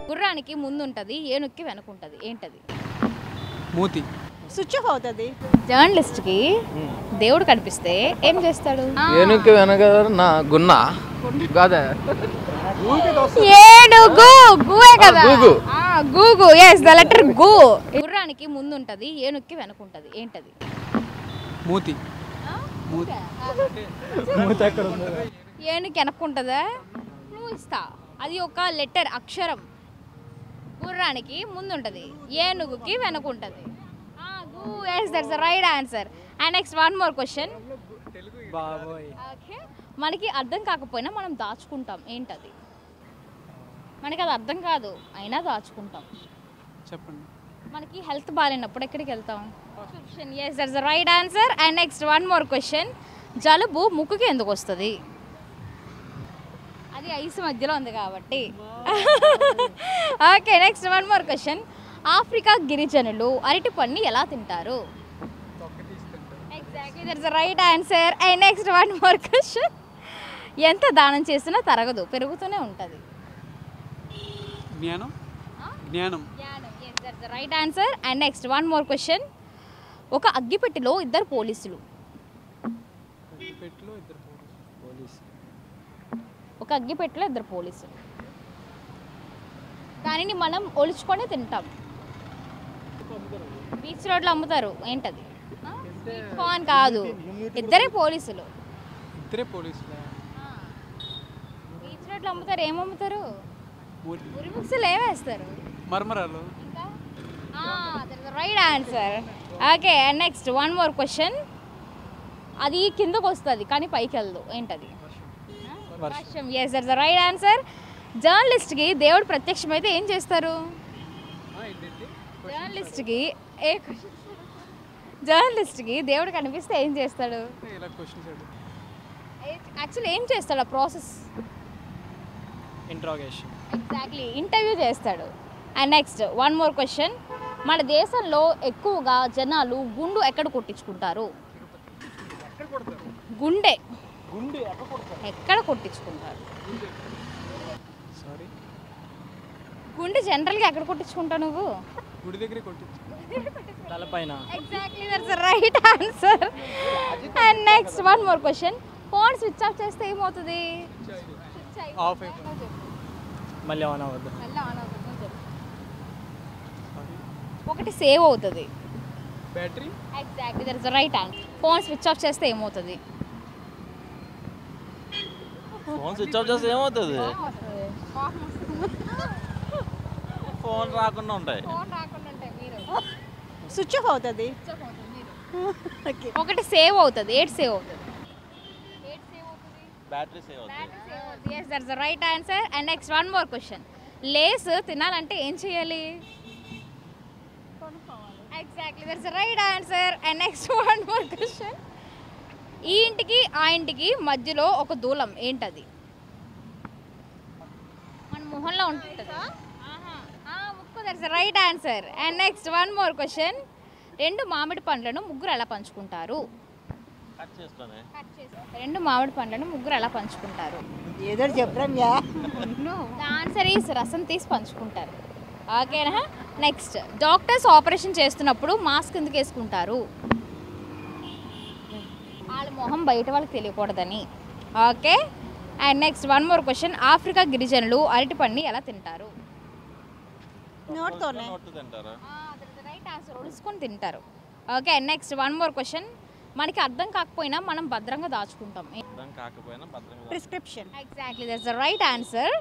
గుర్రానికి ముందు ఉంటది, ఏనుక్కి వెనక ఉంటది, ఏంటది? మూతి. స్విచ్ ఆఫ్ అవుతుంది. జర్నలిస్ట్ కి దేవుడు కనిపిస్తే ఏం చేస్తాడు? ఏనుక్కి వెనక నా గున్నా కాదా? ఏనుగు గువే కదా. గూగు. గూగు, yes, the letter గు. గుర్రానికి ముందు ఉంటది, ఏనుక్కి వెనక ఉంటది, ఏంటది? మూతి. ఏనుక్కి వెనక ఉంటదా? నువ్వు ఇస్తా, అది ఒక లెటర్, అక్షరం. గుర్రానికి ముందు ఉంటది, ఏనుగుకి వెనక ఉంటది. Yes, that's the right answer. And next one more question. Okay. మనకి అర్థం కాకపోయినా మనం దాచుకుంటాం, ఏంటది? మనకి అది అర్థం కాదు అయినా దాచుకుంటాం. చెప్పండి. మనకి హెల్త్ బాగాలేనప్పుడు ఎక్కడికి వెళ్తాం? Prescription. yes, that's the right answer. And next one more question. జలుబు ముక్కుకి ఎందుకు వస్తుంది? అది ఐస్ మధ్యలో ఉంది కాబట్టి. Okay, next one more question. Africa గిరిజనులు అరటి పండుని ఎలా తింటారు? Exactly, that's the right answer. And next one more question. ఎంత దానం చేసినా తరగదు, పెరుగుతూనే ఉంటుంది. జ్ఞానం. జ్ఞానం. yes, that's the right answer. And next one more question. ఒక అగ్గిపెట్టిలో ఇద్దరు పోలీసులు. ఒక అగ్గిపెట్టిలో ఇద్దరు పోలీసులు, దానిని మనం ఒలుచుకొని తింటాం. బీచ్ రోడ్లో అమ్ముతారు, ఏంటది? కార్న్ కాదు, ఇద్దరే పోలీసులు. బీచ్ రోడ్లో అమ్ముతారు, ఏమమ్ముతారు? ఉరి మిక్సీలు ఏమేస్తారు? మర్మరాలు. Right answer. Okay, and next one more question. అది కిందకు వస్తుంది కానీ పైకి వెళ్ళదు, ఏంటది? వర్షం. yes, that's the right answer. జర్నలిస్ట్కి దేవుడు ప్రత్యక్షమైతే ఏం చేస్తారు? జర్నలిస్ట్కి దేవుడు కనిపిస్తే ఏం చేస్తాడు? యాక్చువల్లీ ఏం చేస్తాడు ఆ ప్రాసెస్? ఇంట్రాగేషన్. ఎగ్జాక్ట్లీ, ఇంటర్వ్యూ చేస్తాడు. And next one more question. మన దేశంలో ఎక్కువగా జనాలు గుండు ఎక్కడ కొట్టించుకుంటారు? గుండె ఎక్కడ కొట్టించుకుంటారు? గుండె జనరల్గా ఎక్కడ కొట్టించుకుంటావు నువ్వు? గుడి దగ్గర తలపైన. Exactly, that's the right answer. And next one more question. Phone switch off చేస్తే ఏమవుతుంది? ఆఫ్ అయిపోతుంది, మళ్ళీ ఆన్ అవ్వదు. ఒకటి సేవ్ అవుతుంది, battery. Exactly, that's the right answer. Phone switch off చేస్తే ఏమవుతుంది? ఫోన్ స్విచ్ ఆఫ్ చేస్తే ఏమవుతుంది? ఫోన్ రాకుండా ఉంటాయి. స్విచ్ ఆఫ్ అవుతుంది. ఒకటి సేవ్ అవుతుంది, ఏది సేవ్ అవుతుంది? బ్యాటరీ సేవ్ అవుతుంది. yes, that's the right answer. And next one more question. Lay's తినాలంటే ఏం చేయాలి? Exactly, that's the right answer. And next one more question. ఈ ఇంటికి ఆ ఇంటికి మధ్యలో ఒక దూలం, ఏంటది? మన మొహంలో ఉంటుంది. ముక్కు, that's the right answer. And next one more question. రెండు మామిడి పండ్లను ముగ్గురు ఎలా పంచుకుంటారు? రెండు మామిడి పండ్లను ముగ్గురు ఎలా పంచుకుంటారు? ఏదో చెప్పరా? ఆన్సర్ ఈస్ రసం తీసి పంచుకుంటారు. ఓకేనా? నెక్స్ట్, డాక్టర్స్ ఆపరేషన్ చేస్తున్నప్పుడు మాస్క్ ఎందుకు వేసుకుంటారు? వాళ్ళ మొహం బయట వాళ్ళకి తెలియకూడదని. Okay, and next one more question. Africa గిరిజనులు అరటి పండుని ఎలా తింటారు? నోట్తోనే. రైట్ ఆన్సర్, ఒలుసుకొని తింటారు. Okay, next one more question. మనకి అర్థం కాకపోయినా మనం భద్రంగా దాచుకుంటాం. Prescription. Exactly, that's the right answer.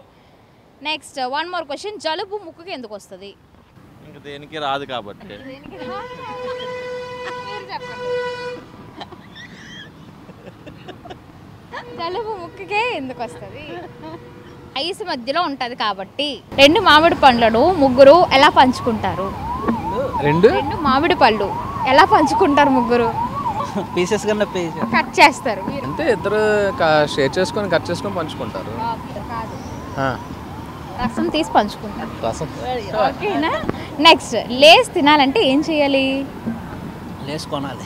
Next one more question. జలుబు ముక్కుకి ఎందుకు వస్తుంది? ఇంకా దేనికి రాదు కాబట్టి. జలుబు ముక్కుకే ఎందుకు వస్తుంది? ఐస్ మధ్యలో ఉంటుంది కాబట్టి. రెండు మామిడి పండ్లను ముగ్గురు ఎలా పంచుకుంటారు? రెండు మామిడి పళ్ళు ఎలా పంచుకుంటారు ముగ్గురు? పీసెస్ కన్నా కట్ చేస్తారు. అంటే ఇద్దరు షేర్ చేసుకొని కట్ చేసుకొని పంచుకుంటారు. రసం తీసి పంచుకుంటారు. రసం. ఓకేనా? నెక్స్ట్, లేస్ తినాలంటే ఏం చేయాలి? లేస్ కొనాలి.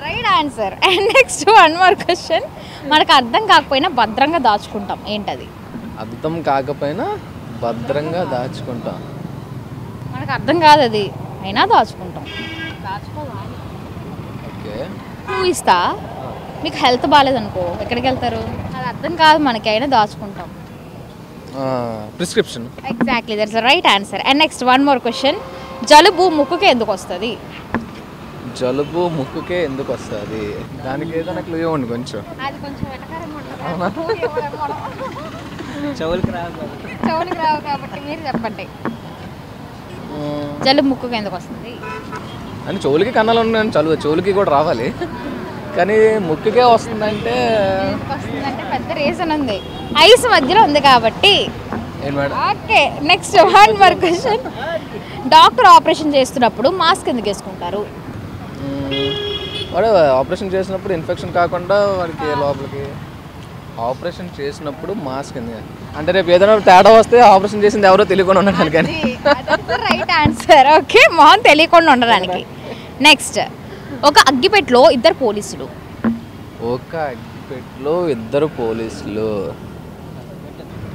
Right answer. And next one more question. మనకు అర్థం కాకపోయినా భద్రంగా దాచుకుంటాం ఏంటది? అర్థం కాకపోయినా భద్రంగా దాచుకుంటాం. మనకు అర్థం కాదు అది, అయినా దాచుకుంటాం. ఓకే. నువ్వు ఇస్తా, మీకు హెల్త్ బాగాలేదనుకో ఎక్కడికి వెళ్తారు? అది అర్థం కాదు మనకి, అయినా దాచుకుంటాం. Prescription. Exactly, that's the right answer. And next one more question. జలుబు ముక్కుకి ఎందుకు వస్తుంది? జలుబు ముక్కుకే ఎందుకు వస్తుంది? దానికి ఏదైనా క్లూ ఇవ్వండి కొంచెం. అది కొంచెం చెవులకి రాదు. చెవులకు రావు కాబట్టి మీరు చెప్పండి. జలుబు ముక్కుకి ఎందుకు వస్తుంది? అంటే చెవులకి కన్నాలు ఉన్నాయి, చెవులకి కూడా రావాలి, కానీ ముక్కుకే వస్తుందంటే వస్తుందంటే పెద్ద రీజన్ ఉంది, ఐస్ మధ్యలో ఉంది కాబట్టి. ఏం madam? Okay, next one more question. Doctor operation చేస్తున్నప్పుడు మాస్క్ ఎందుకు వేసుకుంటారు? వాడు ఆపరేషన్ చేసినప్పుడు ఇన్ఫెక్షన్ కాకుండా వాడికి లోపలికి. ఆపరేషన్ చేసినప్పుడు మాస్క్ ఎందుకు అంటే రేపు ఏదైనా తేడా వస్తే ఆపరేషన్ చేసింది ఎవరో తెలియకుండా ఉండడానికి. కానీ రైట్ ఆన్సర్. ఓకే, మొహం తెలియకుండా ఉండడానికి. నెక్స్ట్, ఒక అగ్గిపెట్టెలో ఇద్దరు పోలీసులు. ఒక అగ్గిపెట్టెలో ఇద్దరు పోలీసులు.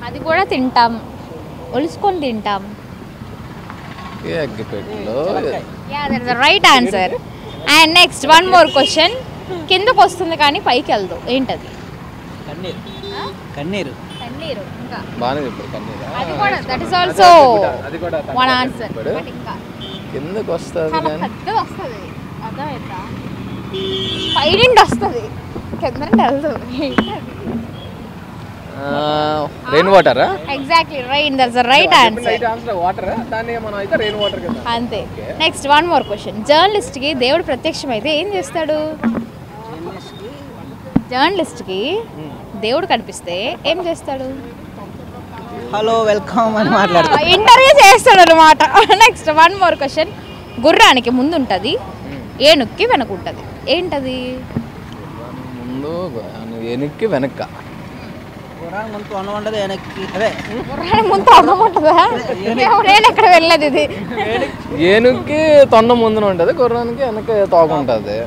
అది కూడా తింటాం, ఒలుసుకొని తింటాం. అగ్గిపెట్టెలో. Yeah, that's the right answer. And next one more question. కిందకు వస్తుంది కానీ పైకి వెళ్దు, ఏంటది? కన్నీరు. కన్నీరు. కన్నీరు. ఇంకా బాగానే చెప్పారు కన్నీరు. అది కూడా, దట్ ఇస్ ఆల్సో అది కూడా వన్ ఆన్సర్. ఇంకా కిందకు వస్తుంది చాలా కానీ పెద్దది వస్తుంది, అర్థమైందా? పైనుండి వస్తుంది, కింద వెళ్దు. రెయిన్ వాటరా? Exactly right, that's the right answer. Water, దాన్ని మనం అయితే రెయిన్ వాటర్ కదా. అంతే. Next one more question. జర్నలిస్ట్కి దేవుడు ప్రత్యక్షమైతే ఏం చేస్తాడు? జర్నలిస్ట్కి దేవుడు కనిపిస్తే ఏం చేస్తాడు? హలో వెల్కమ్ అని మాట్లాడతాడు. ఇంటర్వ్యూ చేస్తాడు అనమాట. Next one more question. గుర్రానికి ముందు ఉంటుంది, ఏనుక్కి వెనక ఉంటుంది, ఏంటది? ముందు వెనక్కి వెనక్క. గుర్రానికి ముందు తొండం ఉండదు, వెనక్కి అదే గుర్రానికి ముందు అన్నం ఉంటుందా? నేను ఎక్కడ వెళ్ళలేదు ఇది. ఏనుక్కి తొండం ముందున ఉంటుంది, గుర్రానికి వెనక తోక ఉంటుంది.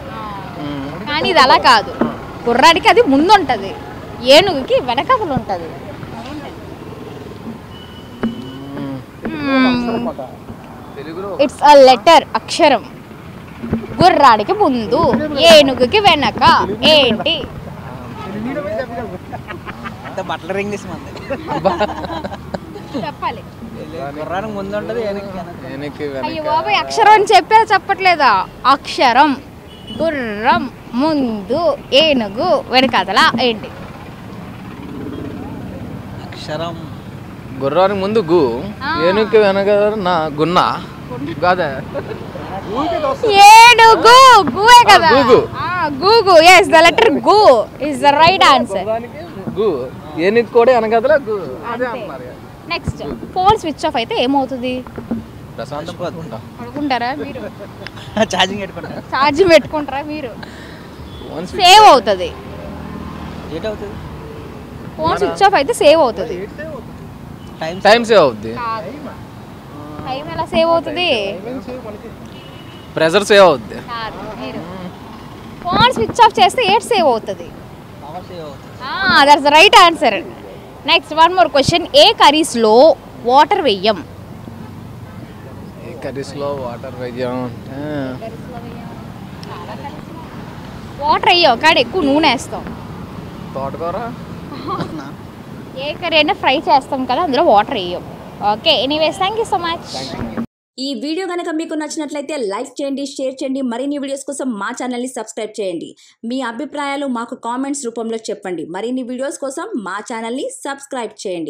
కానీ ఇది అలా కాదు, గుర్రానికి అది ముందు ఉంటుంది, ఏనుగుకి వెనకలు ఉంటుంది. ఇట్స్ అ లెటర్, అక్షరం. గుర్రానికి ముందు, ఏనుగుకి వెనక, ఏంటి? అంటే బట్లర్ ఇంగ్లీష్ మంది. చెప్పాలి. గుర్రానికి ముందు ఉంటుంది, వెనక్కి అయ్యో బాబాయ్, అక్షరం అని చెప్పలేదా? అక్షరం, గుర్రం, ముందు, ఏనుగు, వెనకాతల, ఏంటి? అక్షరం. గుర్రానికి ముందు గు, ఏనుక్కి వెనక నా గున్నా కాదా? ఏనుగు, గువే కదా? గూగు. గూగు, yes, the letter గు is the right answer. గు, ఏనుక్కి కూడా వెనకాతల గు. అదే అంటున్నారు. నెక్స్ట్, ఫోన్ స్విచ్ ఆఫ్ అయితే ఏమవుతుంది? ప్రశాంతం పడుకుంటారా మీరు? ఛార్జింగ్ పెట్టుకుంటారు. ఛార్జింగ్ పెట్టుకుంటారా మీరు? సేవ్ అవుతుంది. ఏటవుతుంది? ఫోన్ స్విచ్ ఆఫ్ అయితే సేవ్ అవుతుంది. టైం సేవ్ అవుద్ది. టైం ఎలా సేవ్ అవుతుంది? ప్రెజర్ సేవ్ అవుద్ది. మీరు ఫోన్ స్విచ్ ఆఫ్ చేస్తే ఏట్ సేవ్ అవుతుంది. పవర్ సేవ్ అవుతుంది. That's the right answer. Next one more question. ఏ కర్రీస్లో వాటర్ వెయ్యం? ఏ కర్రీస్లో వాటర్ వెయ్యం? వాటర్ వెయ్యం కానీ ఎక్కువ నూనె వేస్తాం. తోటకూర. ఏ కర్రీ అయినా ఫ్రై చేస్తాం కదా, అందులో వాటర్ వేయం. Okay, anyways, thank you so much. ఈ వీడియో కనుక మీకు నచ్చినట్లయితే లైక్ చేయండి, షేర్ చేయండి. మరిన్ని వీడియోస్ కోసం మా ఛానల్ని సబ్స్క్రైబ్ చేయండి. మీ అభిప్రాయాలు మాకు కామెంట్స్ రూపంలో చెప్పండి. మరిన్ని వీడియోస్ కోసం మా ఛానల్ని సబ్స్క్రైబ్ చేయండి.